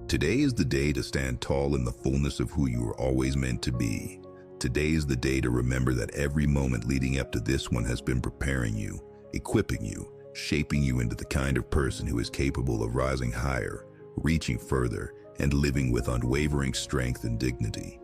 Today is the day to stand tall in the fullness of who you were always meant to be. Today is the day to remember that every moment leading up to this one has been preparing you, equipping you, shaping you into the kind of person who is capable of rising higher, reaching further, and living with unwavering strength and dignity.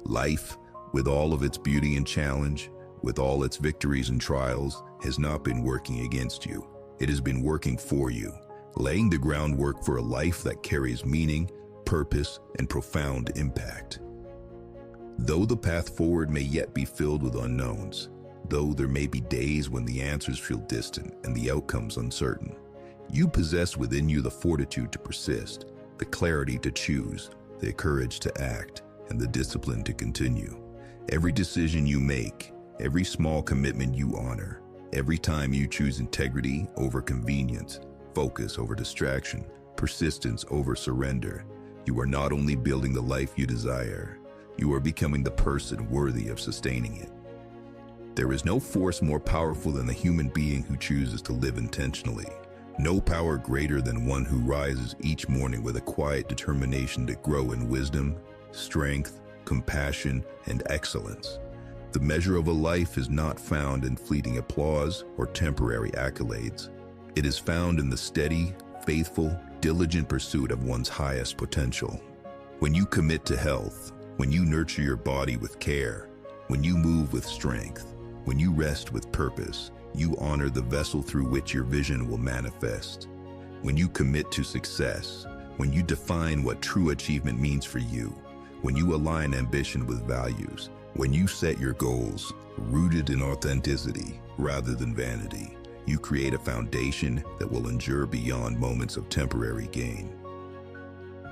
Life, with all of its beauty and challenge, with all its victories and trials, has not been working against you. It has been working for you, laying the groundwork for a life that carries meaning, purpose, and profound impact. Though the path forward may yet be filled with unknowns, though there may be days when the answers feel distant and the outcomes uncertain, you possess within you the fortitude to persist, the clarity to choose, the courage to act, and the discipline to continue. Every decision you make, every small commitment you honor, every time you choose integrity over convenience, focus over distraction, persistence over surrender, you are not only building the life you desire, you are becoming the person worthy of sustaining it. There is no force more powerful than the human being who chooses to live intentionally. No power greater than one who rises each morning with a quiet determination to grow in wisdom, strength, compassion, and excellence. The measure of a life is not found in fleeting applause or temporary accolades. It is found in the steady, faithful, diligent pursuit of one's highest potential. When you commit to health, when you nurture your body with care, when you move with strength, when you rest with purpose, you honor the vessel through which your vision will manifest. When you commit to success, when you define what true achievement means for you, when you align ambition with values, when you set your goals rooted in authenticity rather than vanity, you create a foundation that will endure beyond moments of temporary gain.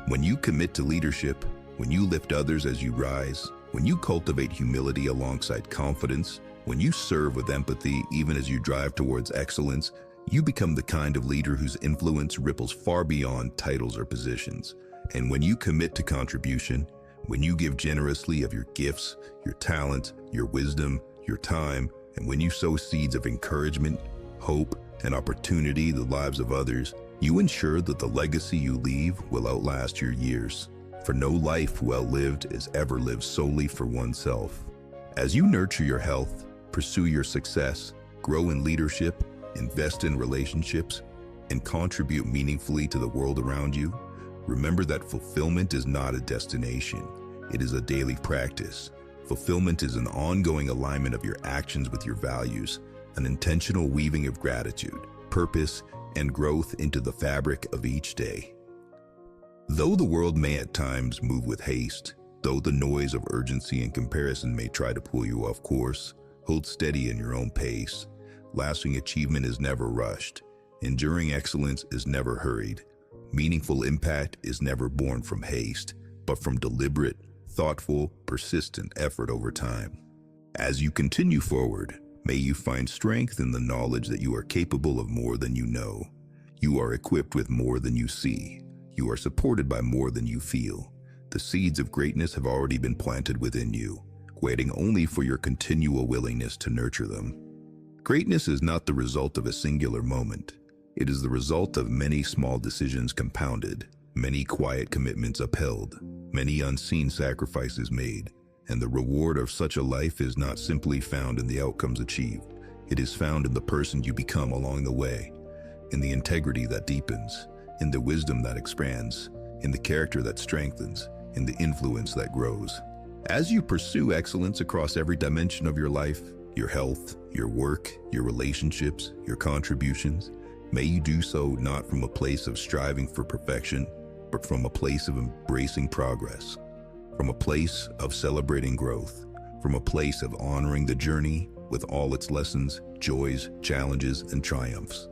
When you commit to leadership, when you lift others as you rise, when you cultivate humility alongside confidence, when you serve with empathy even as you drive towards excellence, you become the kind of leader whose influence ripples far beyond titles or positions. And when you commit to contribution, when you give generously of your gifts, your talent, your wisdom, your time, and when you sow seeds of encouragement, hope, and opportunity in the lives of others, you ensure that the legacy you leave will outlast your years. For no life well lived is ever lived solely for oneself. As you nurture your health, pursue your success, grow in leadership, invest in relationships, and contribute meaningfully to the world around you, remember that fulfillment is not a destination. It is a daily practice. Fulfillment is an ongoing alignment of your actions with your values, an intentional weaving of gratitude, purpose, and growth into the fabric of each day. Though the world may at times move with haste, though the noise of urgency and comparison may try to pull you off course, hold steady in your own pace. Lasting achievement is never rushed. Enduring excellence is never hurried. Meaningful impact is never born from haste, but from deliberate, thoughtful, persistent effort over time. As you continue forward, may you find strength in the knowledge that you are capable of more than you know. You are equipped with more than you see. You are supported by more than you feel. The seeds of greatness have already been planted within you, waiting only for your continual willingness to nurture them. Greatness is not the result of a singular moment. It is the result of many small decisions compounded, many quiet commitments upheld, many unseen sacrifices made, and the reward of such a life is not simply found in the outcomes achieved. It is found in the person you become along the way, in the integrity that deepens, in the wisdom that expands, in the character that strengthens, in the influence that grows. As you pursue excellence across every dimension of your life, your health, your work, your relationships, your contributions, may you do so not from a place of striving for perfection, but from a place of embracing progress, from a place of celebrating growth, from a place of honoring the journey with all its lessons, joys, challenges, and triumphs.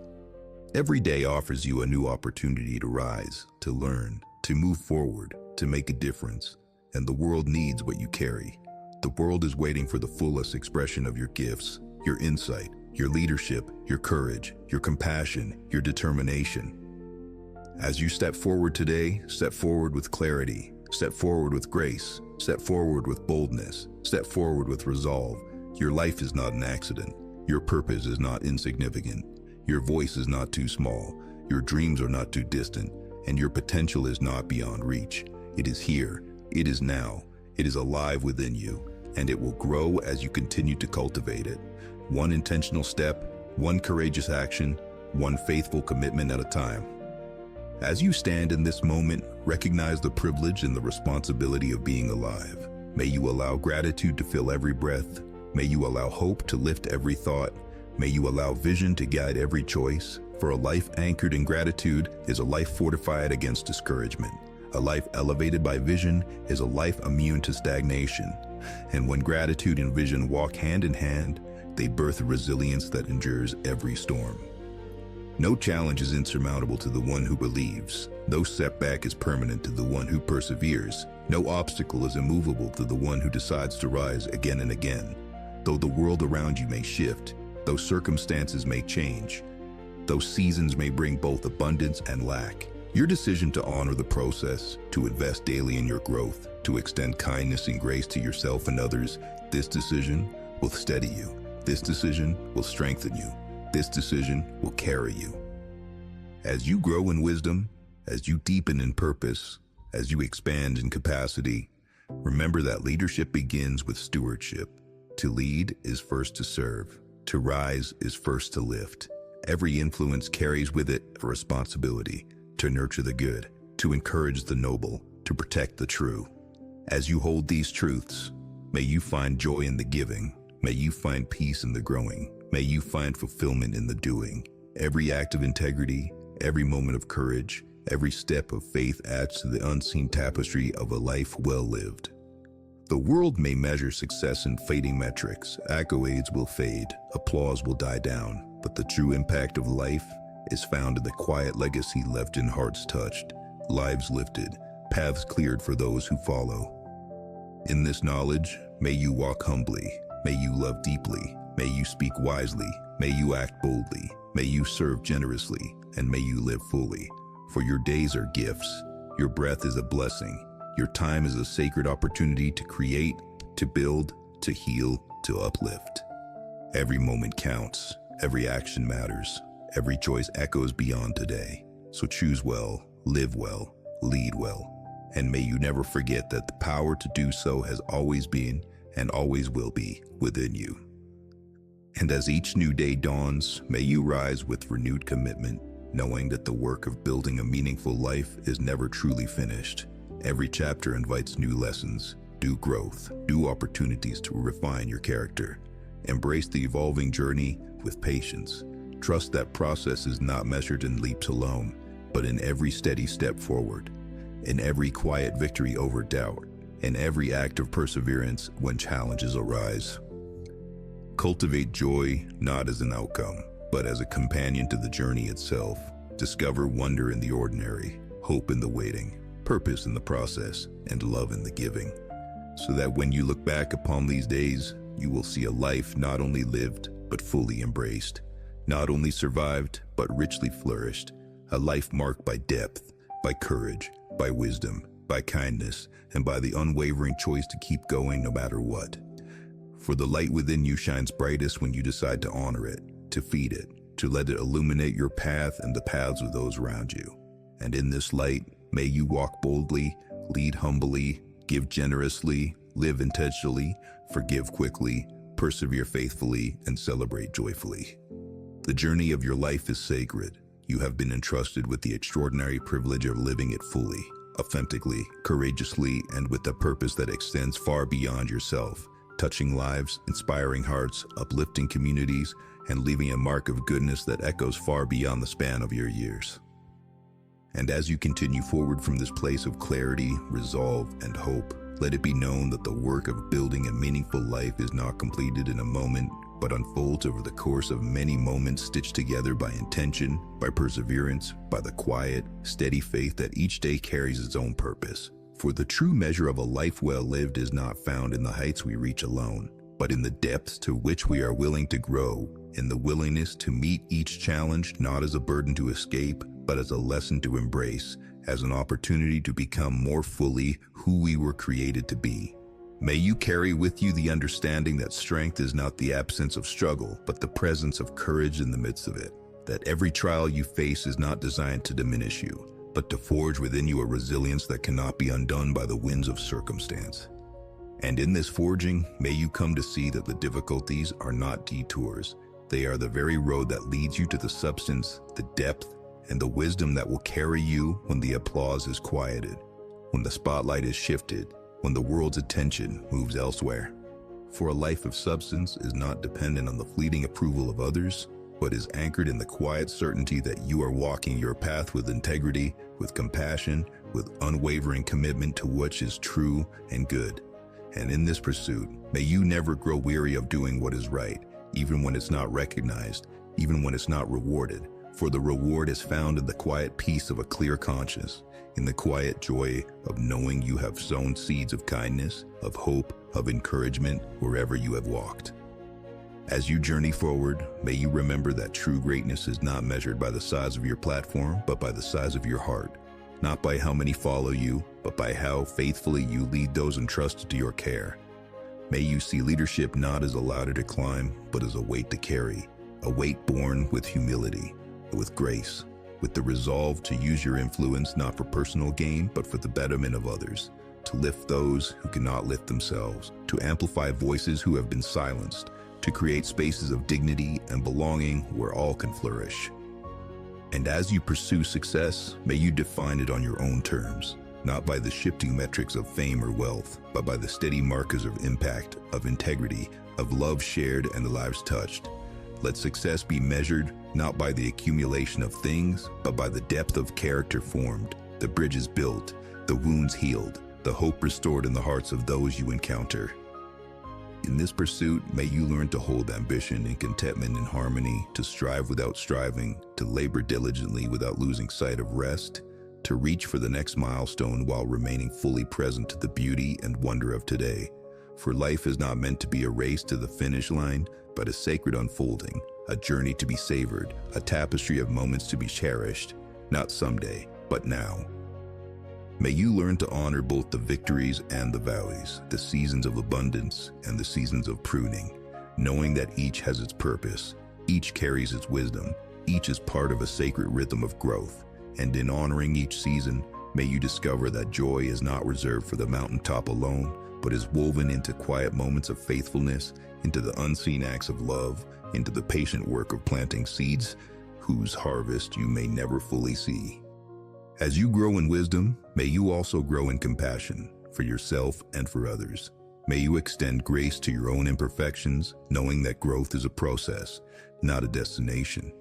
Every day offers you a new opportunity to rise, to learn, to move forward, to make a difference, and the world needs what you carry. The world is waiting for the fullest expression of your gifts, your insight, your leadership, your courage, your compassion, your determination. As you step forward today, step forward with clarity, step forward with grace, step forward with boldness, step forward with resolve. Your life is not an accident. Your purpose is not insignificant. Your voice is not too small. Your dreams are not too distant. and your potential is not beyond reach. It is here, it is now, it is alive within you, and it will grow as you continue to cultivate it. One intentional step, one courageous action, one faithful commitment at a time. As you stand in this moment, recognize the privilege and the responsibility of being alive. May you allow gratitude to fill every breath. May you allow hope to lift every thought. May you allow vision to guide every choice. For a life anchored in gratitude is a life fortified against discouragement. A life elevated by vision is a life immune to stagnation. And when gratitude and vision walk hand in hand, they birth a resilience that endures every storm. No challenge is insurmountable to the one who believes. No setback is permanent to the one who perseveres. No obstacle is immovable to the one who decides to rise again and again. Though the world around you may shift, though circumstances may change, though seasons may bring both abundance and lack, your decision to honor the process, to invest daily in your growth, to extend kindness and grace to yourself and others, this decision will steady you. This decision will strengthen you. This decision will carry you. As you grow in wisdom, as you deepen in purpose, as you expand in capacity, remember that leadership begins with stewardship. To lead is first to serve. To rise is first to lift. Every influence carries with it a responsibility to nurture the good, to encourage the noble, to protect the true. As you hold these truths, may you find joy in the giving. May you find peace in the growing. May you find fulfillment in the doing. Every act of integrity, every moment of courage, every step of faith adds to the unseen tapestry of a life well lived. The world may measure success in fading metrics. Accolades will fade, applause will die down, but the true impact of life is found in the quiet legacy left in hearts touched, lives lifted, paths cleared for those who follow. In this knowledge, may you walk humbly, may you love deeply, may you speak wisely, may you act boldly, may you serve generously, and may you live fully. For your days are gifts, your breath is a blessing, your time is a sacred opportunity to create, to build, to heal, to uplift. Every moment counts, every action matters, every choice echoes beyond today. So choose well, live well, lead well, and may you never forget that the power to do so has always been and always will be within you. And as each new day dawns, may you rise with renewed commitment, knowing that the work of building a meaningful life is never truly finished. Every chapter invites new lessons, new growth, new opportunities to refine your character. Embrace the evolving journey with patience. Trust that process is not measured in leaps alone, but in every steady step forward, in every quiet victory over doubt, in every act of perseverance when challenges arise. Cultivate joy not as an outcome, but as a companion to the journey itself. Discover wonder in the ordinary, hope in the waiting, purpose in the process, and love in the giving. So that when you look back upon these days, you will see a life not only lived, but fully embraced. Not only survived, but richly flourished. A life marked by depth, by courage, by wisdom, by kindness, and by the unwavering choice to keep going no matter what. For the light within you shines brightest when you decide to honor it, to feed it, to let it illuminate your path and the paths of those around you. And in this light, may you walk boldly, lead humbly, give generously, live intentionally, forgive quickly, persevere faithfully, and celebrate joyfully. The journey of your life is sacred. You have been entrusted with the extraordinary privilege of living it fully, authentically, courageously, and with a purpose that extends far beyond yourself, touching lives, inspiring hearts, uplifting communities, and leaving a mark of goodness that echoes far beyond the span of your years. And as you continue forward from this place of clarity, resolve, and hope, let it be known that the work of building a meaningful life is not completed in a moment, but unfolds over the course of many moments stitched together by intention, by perseverance, by the quiet, steady faith that each day carries its own purpose. For the true measure of a life well lived is not found in the heights we reach alone, but in the depths to which we are willing to grow, in the willingness to meet each challenge not as a burden to escape, but as a lesson to embrace, as an opportunity to become more fully who we were created to be. May you carry with you the understanding that strength is not the absence of struggle, but the presence of courage in the midst of it. That every trial you face is not designed to diminish you, but to forge within you a resilience that cannot be undone by the winds of circumstance. And in this forging, may you come to see that the difficulties are not detours. They are the very road that leads you to the substance, the depth, and the wisdom that will carry you when the applause is quieted, when the spotlight is shifted, when the world's attention moves elsewhere. For a life of substance is not dependent on the fleeting approval of others, but is anchored in the quiet certainty that you are walking your path with integrity, with compassion, with unwavering commitment to what is true and good. And in this pursuit, may you never grow weary of doing what is right, even when it's not recognized, even when it's not rewarded. For the reward is found in the quiet peace of a clear conscience, in the quiet joy of knowing you have sown seeds of kindness, of hope, of encouragement wherever you have walked. As you journey forward, may you remember that true greatness is not measured by the size of your platform, but by the size of your heart. Not by how many follow you, but by how faithfully you lead those entrusted to your care. May you see leadership not as a ladder to climb, but as a weight to carry, a weight borne with humility, with grace, with the resolve to use your influence not for personal gain, but for the betterment of others, to lift those who cannot lift themselves, to amplify voices who have been silenced, to create spaces of dignity and belonging where all can flourish. And as you pursue success, may you define it on your own terms, not by the shifting metrics of fame or wealth, but by the steady markers of impact, of integrity, of love shared and the lives touched. Let success be measured not by the accumulation of things, but by the depth of character formed, the bridges built, the wounds healed, the hope restored in the hearts of those you encounter. In this pursuit, may you learn to hold ambition and contentment in harmony, to strive without striving, to labor diligently without losing sight of rest, to reach for the next milestone while remaining fully present to the beauty and wonder of today. For life is not meant to be a race to the finish line, but a sacred unfolding, a journey to be savored, a tapestry of moments to be cherished, not someday, but now. May you learn to honor both the victories and the valleys, the seasons of abundance and the seasons of pruning, knowing that each has its purpose, each carries its wisdom, each is part of a sacred rhythm of growth. And in honoring each season, may you discover that joy is not reserved for the mountaintop alone, but is woven into quiet moments of faithfulness, into the unseen acts of love, into the patient work of planting seeds whose harvest you may never fully see. As you grow in wisdom, may you also grow in compassion for yourself and for others. May you extend grace to your own imperfections, knowing that growth is a process, not a destination.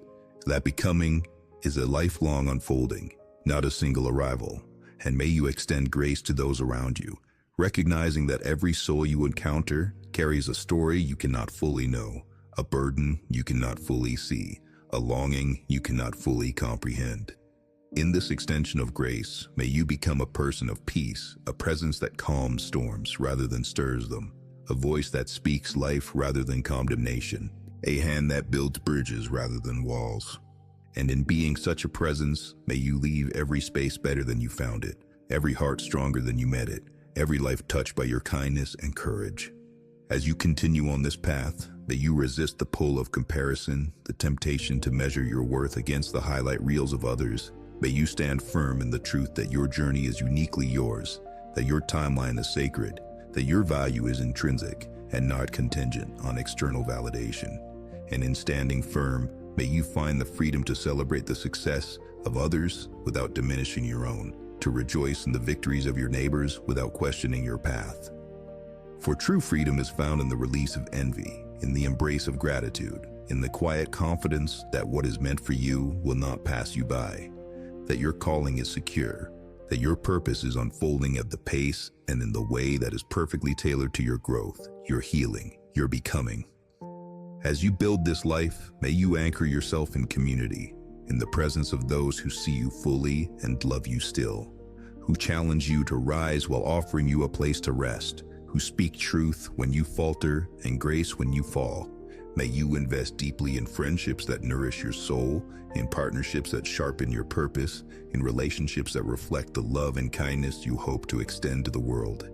That becoming is a lifelong unfolding, not a single arrival. And may you extend grace to those around you, recognizing that every soul you encounter carries a story you cannot fully know, a burden you cannot fully see, a longing you cannot fully comprehend. In this extension of grace, may you become a person of peace, a presence that calms storms rather than stirs them, a voice that speaks life rather than condemnation, a hand that builds bridges rather than walls. And in being such a presence, may you leave every space better than you found it, every heart stronger than you met it, every life touched by your kindness and courage. As you continue on this path, may you resist the pull of comparison, the temptation to measure your worth against the highlight reels of others. May you stand firm in the truth that your journey is uniquely yours, that your timeline is sacred, that your value is intrinsic and not contingent on external validation. And in standing firm, may you find the freedom to celebrate the success of others without diminishing your own, to rejoice in the victories of your neighbors without questioning your path. For true freedom is found in the release of envy, in the embrace of gratitude, in the quiet confidence that what is meant for you will not pass you by, that your calling is secure, that your purpose is unfolding at the pace and in the way that is perfectly tailored to your growth, your healing, your becoming. As you build this life, may you anchor yourself in community, in the presence of those who see you fully and love you still, who challenge you to rise while offering you a place to rest, who speak truth when you falter and grace when you fall. May you invest deeply in friendships that nourish your soul, in partnerships that sharpen your purpose, in relationships that reflect the love and kindness you hope to extend to the world.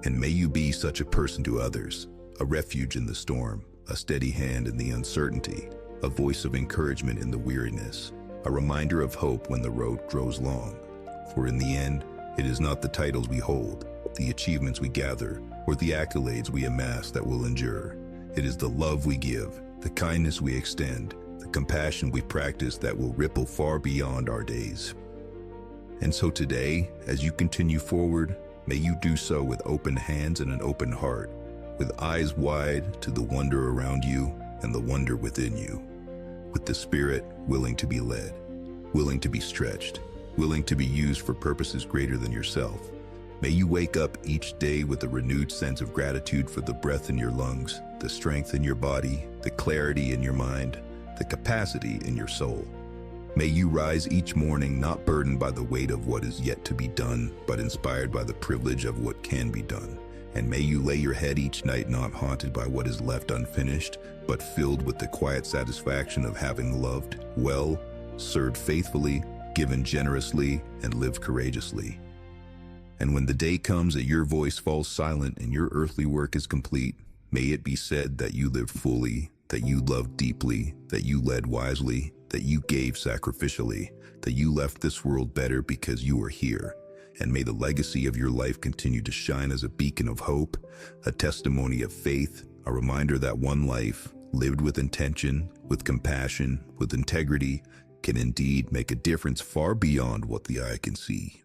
And may you be such a person to others, a refuge in the storm, a steady hand in the uncertainty, a voice of encouragement in the weariness. a reminder of hope when the road grows long. For in the end, it is not the titles we hold, the achievements we gather, or the accolades we amass that will endure. It is the love we give, the kindness we extend, the compassion we practice that will ripple far beyond our days. And so today, as you continue forward, may you do so with open hands and an open heart, with eyes wide to the wonder around you and the wonder within you, with the spirit willing to be led, willing to be stretched, willing to be used for purposes greater than yourself. May you wake up each day with a renewed sense of gratitude for the breath in your lungs, the strength in your body, the clarity in your mind, the capacity in your soul. May you rise each morning not burdened by the weight of what is yet to be done, but inspired by the privilege of what can be done. And may you lay your head each night not haunted by what is left unfinished, but filled with the quiet satisfaction of having loved well, served faithfully, given generously, and lived courageously. And when the day comes that your voice falls silent and your earthly work is complete, may it be said that you lived fully, that you loved deeply, that you led wisely, that you gave sacrificially, that you left this world better because you were here. And may the legacy of your life continue to shine as a beacon of hope, a testimony of faith, a reminder that one life, lived with intention, with compassion, with integrity, can indeed make a difference far beyond what the eye can see.